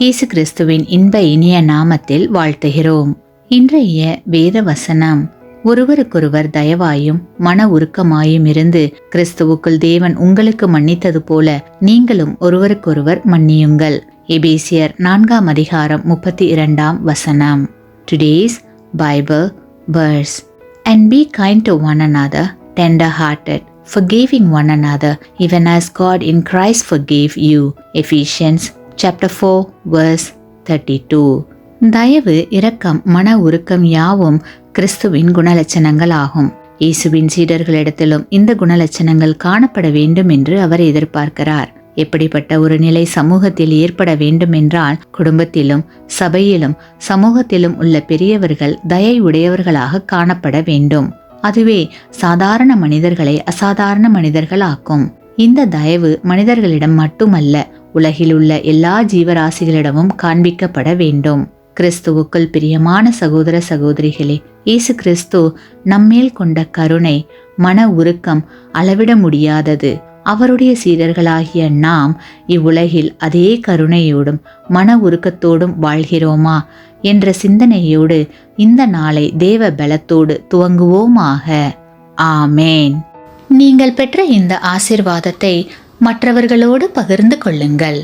இயேசு கிறிஸ்துவின் இன்ப இனிய நாமத்தில் வாழ்த்துகிறோம். இன்றைய வேத வசனம்: ஒருவருக்கொருவர் தயவாயும் மன உருக்கமாயும் இருந்து கிறிஸ்துவுக்குள் தேவன் உங்களுக்கு மன்னித்தது போல நீங்களும் ஒருவருக்கொருவர் மன்னியுங்கள். எபேசியர் 4:32. Today's Bible verse: And be kind to one another, tender-hearted, forgiving one another, even as God in Christ forgave you. Ephesians chapter 4 verse 32. தயவு, இரக்கம், மன உருக்கம் யாவும் கிறிஸ்துவின் குணலட்சணங்கள் ஆகும். இயேசுவின் சீடர்களிடத்திலும் இந்த குணலட்சணங்கள் காணப்பட வேண்டும் என்று அவர் எதிர்பார்க்கிறார். எப்படிப்பட்ட ஒரு நிலை சமூகத்தில் ஏற்பட வேண்டும் என்றால், குடும்பத்திலும் சபையிலும் சமூகத்திலும் உள்ள பெரியவர்கள் தயை உடையவர்களாக காணப்பட வேண்டும். அதுவே சாதாரண மனிதர்களை அசாதாரண மனிதர்கள் ஆக்கும். இந்த தயவு மனிதர்களிடம் மட்டுமல்ல, உலகில் உள்ள எல்லா ஜீவராசிகளிடமும் காண்பிக்கப்பட வேண்டும். கிறிஸ்துவுக்குள் பிரியமான சகோதர சகோதரிகளே, இயேசு கிறிஸ்து நம்மேல் கொண்ட கருணை, மன உருக்கம் அளவிட முடியாதது. அவருடைய சீடர்களாகிய நாம் இவ்வுலகில் அதே கருணையோடும் மன உருக்கத்தோடும் வாழ்கிறோமா என்ற சிந்தனையோடு இந்த நாளை தேவ பலத்தோடு துவங்குவோமாக. ஆமேன். நீங்கள் பெற்ற இந்த ஆசீர்வாதத்தை மற்றவர்களோடு பகிர்ந்து கொள்ளுங்கள்.